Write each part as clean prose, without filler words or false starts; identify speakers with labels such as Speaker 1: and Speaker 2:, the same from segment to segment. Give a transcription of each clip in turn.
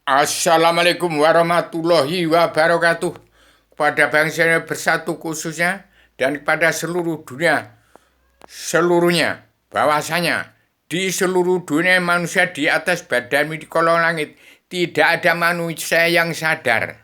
Speaker 1: Assalamualaikum warahmatullahi wabarakatuh kepada bangsa yang bersatu khususnya dan kepada seluruh dunia seluruhnya bahwasanya di seluruh dunia manusia di atas badan di kolong langit tidak ada manusia yang sadar.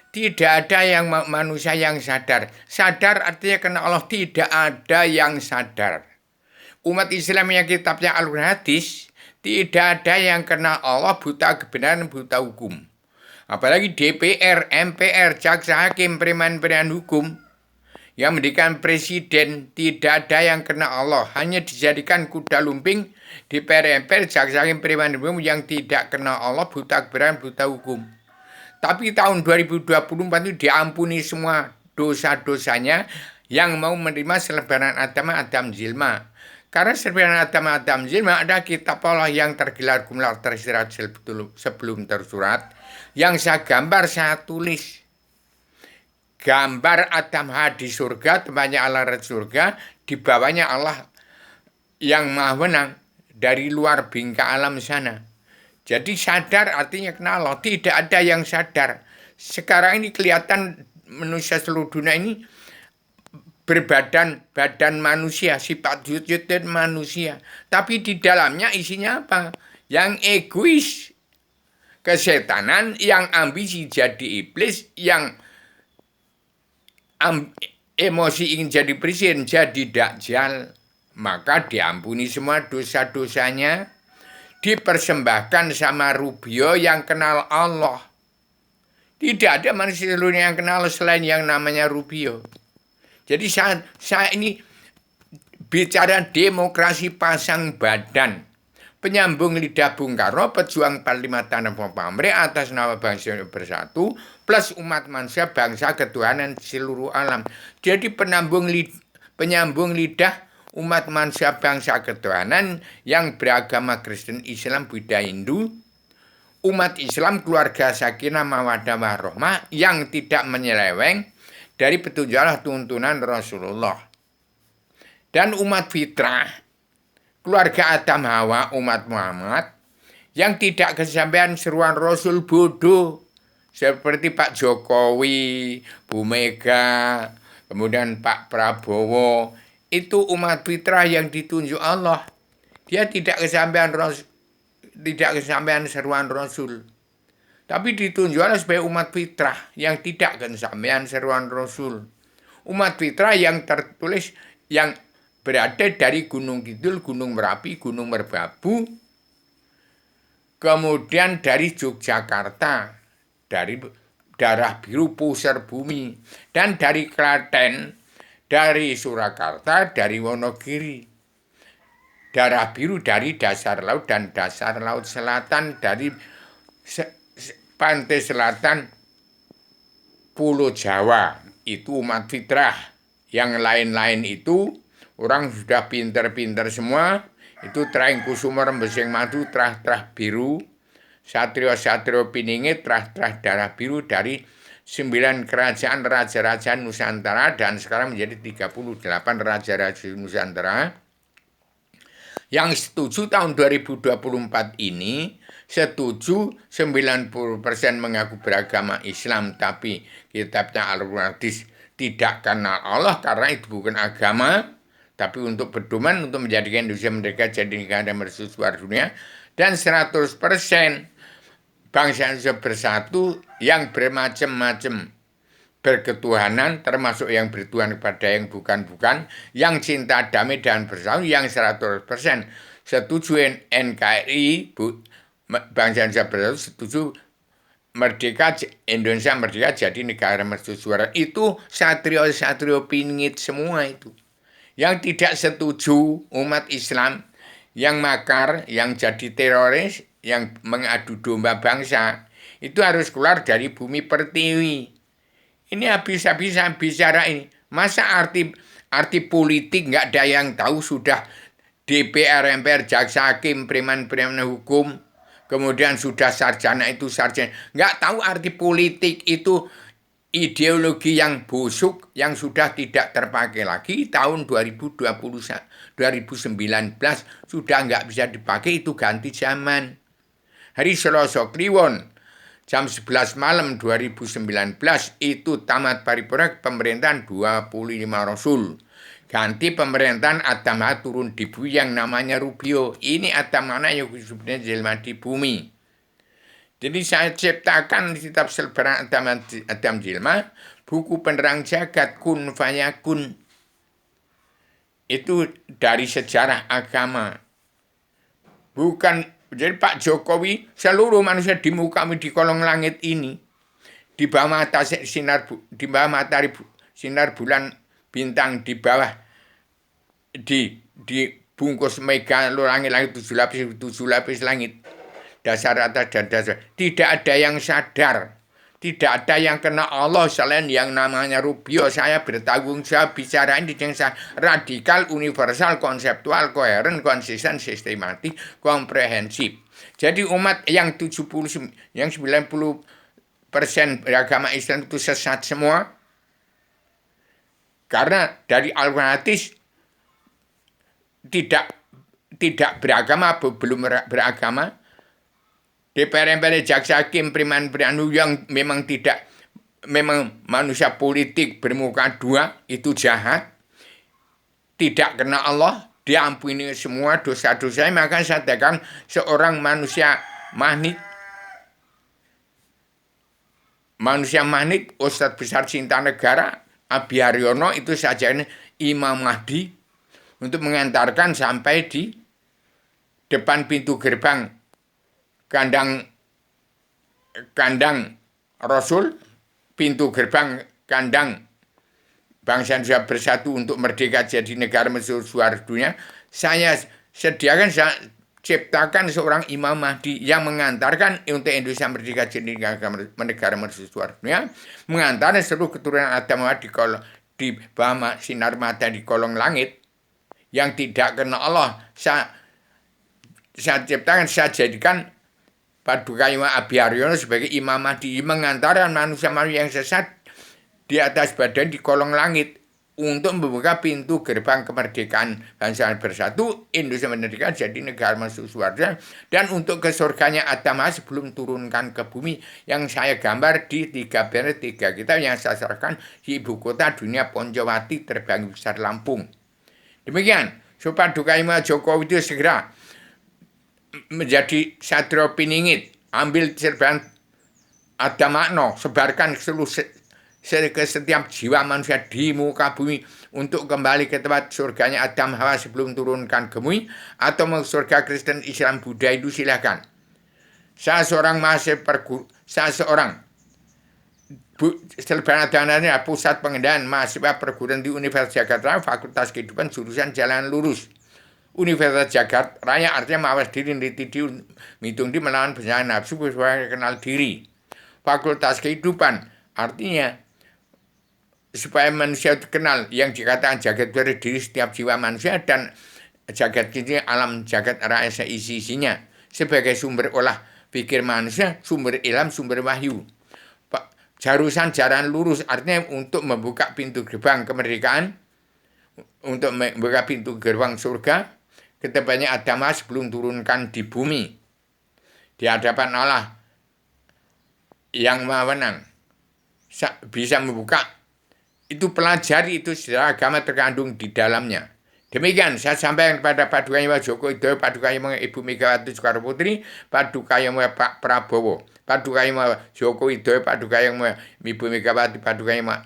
Speaker 1: Tidak ada yang manusia yang sadar. Sadar artinya karena Allah tidak ada yang sadar. Umat Islam yang kitabnya Al-Quran hadis tidak ada yang kenal Allah, buta kebenaran, buta hukum. Apalagi DPR, MPR, jaksa hakim, preman-preman hukum yang mendirikan presiden tidak ada yang kenal Allah, hanya dijadikan kuda lumping DPR, MPR, jaksa hakim, preman hukum yang tidak kenal Allah, buta kebenaran, buta hukum. Tapi tahun 2024 itu diampuni semua dosa-dosanya yang mau menerima selebaran agama Adam Zilma. Karena selebaran agama Adam Zilma ada kitab Allah yang tergelar gumlar tersirat sebelum tersurat. Yang saya gambar, saya tulis. Gambar Adam di surga, tempatnya Allah di surga, di bawahnya Allah yang maha menang dari luar bingkai alam sana. Jadi sadar artinya kenal Allah. Tidak ada yang sadar. Sekarang ini kelihatan manusia seluruh dunia ini badan manusia, sifat wujud manusia. Tapi di dalamnya isinya apa? Yang egois, kesetanan, yang ambisi jadi iblis, yang emosi ingin jadi presiden, jadi dajjal. Maka diampuni semua dosa-dosanya, dipersembahkan sama Rubio yang kenal Allah. Tidak ada manusia seluruh yang kenal selain yang namanya Rubio. Jadi saya ini bicara demokrasi pasang badan. Penyambung lidah Bung Karno, pejuang Panglima Tanah Pamre atas nama bangsa bersatu, plus umat manusia bangsa ketuhanan seluruh alam. Jadi penyambung lidah umat manusia bangsa ketuhanan yang beragama Kristen, Islam, Buddha, Hindu, umat Islam, keluarga sakinah mawaddah warahmah yang tidak menyeleweng dari petunjuk Allah tuntunan Rasulullah. Dan umat fitrah, keluarga Adam Hawa, umat Muhammad, yang tidak kesampaian seruan Rasul bodoh. Seperti Pak Jokowi, Bu Mega, kemudian Pak Prabowo. Itu umat fitrah yang ditunjuk Allah. Dia tidak kesampaian seruan Rasul. Tapi ditunjukkan sebagai umat fitrah yang tidak kesampaian seruan Rasul. Umat fitrah yang tertulis yang berada dari Gunung Kidul, Gunung Merapi, Gunung Merbabu, kemudian dari Yogyakarta, dari darah biru pusar bumi, dan dari Klaten, dari Surakarta, dari Wonogiri. Darah biru dari dasar laut dan dasar laut selatan, dari pantai selatan Pulau Jawa. Itu umat fitrah. Yang lain-lain itu orang sudah pinter-pinter semua. Itu Traing Kusuma Rembesing Madu, trah-trah biru, Satrio-satrio Piningit, trah-trah darah biru dari 9 kerajaan raja-raja Nusantara dan sekarang menjadi 38 raja-raja Nusantara. Yang setuju tahun 2024 ini setuju 90% mengaku beragama Islam, tapi kitabnya Al-Quran tidak kenal Allah karena itu bukan agama, tapi untuk berdoman, untuk menjadikan Indonesia merdeka jadi negara mercusuar dunia. Dan 100% bangsa Indonesia bersatu yang bermacam-macam berketuhanan, termasuk yang bertuhan kepada yang bukan-bukan, yang cinta damai dan bersatu, yang 100% setuju NKRI, bangsa Indonesia bersatu, setuju merdeka, Indonesia merdeka jadi negara mercusuar. Itu satrio-satrio pingit semua itu. Yang tidak setuju umat Islam, yang makar, yang jadi teroris, yang mengadu domba bangsa, itu harus keluar dari bumi pertiwi. Ini habis-habisan bicara ini. Masa arti politik nggak ada yang tahu, sudah DPR, MPR, jaksa hakim, preman-preman hukum, kemudian sudah sarjana itu sarjana. Nggak tahu arti politik itu ideologi yang busuk yang sudah tidak terpakai lagi. Tahun 2019 sudah nggak bisa dipakai, itu ganti zaman. Hari Selasa Kliwon jam 11 malam 2019 itu tamat paripurna pemerintahan 25 Rasul. Ganti pemerintahan Adam turun di bumi yang namanya Rubio. Ini Adam mana yang sebenarnya jelma di bumi. Jadi saya ciptakan di kitab Selbaran Adam Jelma, buku penerang jagat kun fayakun. Itu dari sejarah agama. Bukan, jadi Pak Jokowi, seluruh manusia di muka di kolong langit ini, di bawah mata di bawah matahari sinar bulan bintang di bawah dibungkus mega langit-langit 7 lapis langit. Dasar atas dan dasar. Tidak ada yang sadar. Tidak ada yang kena Allah selain yang namanya Rubio. Saya bertanggung jawab bicara ini dengan radikal, universal, konseptual, koheren, konsisten, sistematik, komprehensif. Jadi umat yang 90% beragama Islam itu sesat semua. Karena dari Al-Quran tidak beragama, belum beragama. DPR, jaksa hakim, preman yang memang manusia politik bermuka dua, itu jahat, tidak kena Allah, diampuni semua dosa-dosa. Maka saya katakan seorang manusia magnet, Ustadz Besar Cinta Negara, Abi Haryono itu saja Imam Mahdi untuk mengantarkan sampai di depan pintu gerbang kandang Rasul, pintu gerbang kandang bangsa Indonesia bersatu untuk merdeka jadi negara mercusuar dunia. Saya sediakan, saya ciptakan seorang Imam Mahdi yang mengantarkan untuk Indonesia merdeka jadi negara mercusuar dunia, mengantarkan seluruh keturunan Adam di bawah sinar mata di kolong langit yang tidak kenal Allah. Saya ciptakan, saya jadikan Paduka Imam Abi Haryono sebagai Imam Mahdi, mengantarkan manusia-manusia yang sesat di atas badan di kolong langit untuk membuka pintu gerbang kemerdekaan bangsa bersatu, Indonesia merdeka jadi negara masuk surga, dan untuk ke surganya Adam sebelum turunkan ke bumi yang saya gambar di 3 kitab yang saya serahkan di ibu kota dunia Ponjowati terbang besar Lampung. Demikian, supaya Paduka Imam Jokowi itu segera menjadi satrio piningit, ambil serban ada makna, sebarkan ke setiap jiwa manusia di muka bumi untuk kembali ke tempat surganya Adam Hawa sebelum turunkan ke bumi, atau mau surga Kristen, Islam, Buddha itu silahkan. Saya seorang Selbaran Adamnya pusat pengendalian mahasiswa perguruan di Universitas Jakarta, Fakultas Kehidupan, jurusan Jalan Lurus. Universitas Jakarta Raya artinya mawas diri, mitung di melawan bencana nafsu supaya kenal diri. Fakultas Kehidupan artinya supaya manusia itu kenal yang dikatakan jagat dari diri setiap jiwa manusia, dan jagat ini alam jagat raya seisi-isinya sebagai sumber olah pikir manusia, sumber ilham, sumber wahyu. Jurusan Jalan Lurus artinya untuk membuka pintu gerbang kemerdekaan, untuk membuka pintu gerbang surga, ketepatnya Adam sebelum turunkan di bumi di hadapan Allah yang Maha Menang, bisa membuka itu. Pelajari itu sejarah agama terkandung di dalamnya. Demikian saya sampaikan kepada Paduka Imam Joko Widodo, Paduka Imam Ibu Megawati Soekarno Putri, Paduka Imam Pak Prabowo, Paduka Imam Joko Widodo, Paduka Imam Ibu Megawati, Paduka Imam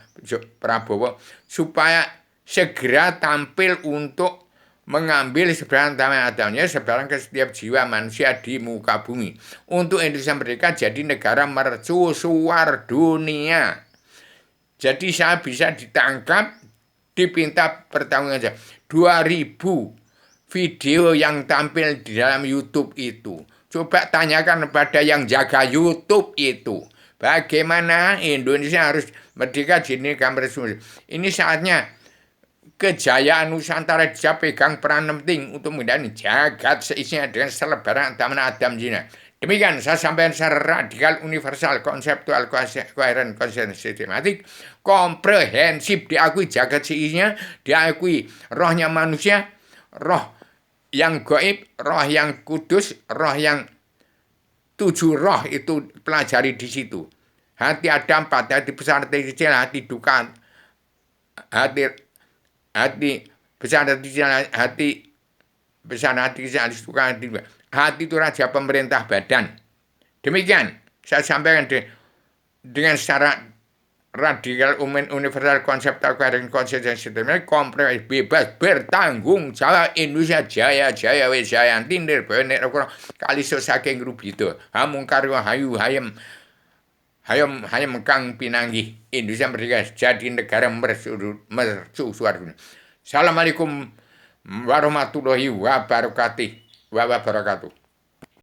Speaker 1: Prabowo, supaya segera tampil untuk mengambil sebarang tanah adamnya, sebarang ke setiap jiwa manusia di muka bumi, untuk Indonesia merdeka jadi negara mercusuar dunia. Jadi saya bisa ditangkap, dipinta pertanggungjawaban. 2000 video yang tampil di dalam YouTube itu. Coba tanyakan kepada yang jaga YouTube itu, bagaimana Indonesia harus merdeka jadi negara mercusuar. Ini saatnya kejayaan Nusantara bisa pegang peran penting untuk menjadi jagat seisinya dengan selebaran Adam Zina. Demikian saya sampaikan secara radikal, universal, konseptual, koheren, konsisten, sistematik, komprehensif, diakui jagat seisinya, diakui rohnya manusia, roh yang gaib, roh yang kudus, roh yang 7 roh itu pelajari di situ. Hati ada 4, hati besar, hati kecil, hati duka, hati hati besar, hati kecil, hati besar, hati kecil, hati duka, hati duka. Hati itu raja pemerintah badan. Demikian saya sampaikan dengan secara radikal, universal, konseptual, konsisten, sistemnya, komprehensif, bebas, bertanggung jawab. Indonesia jaya, jaya, wis jaya, tindir, bener, kaliso saking rubito, hamung karyo, hayu, hayem, hayem kang pinanggih. Indonesia merdeka jadi negara mercusuar. Assalamualaikum warahmatullahi wabarakatuh.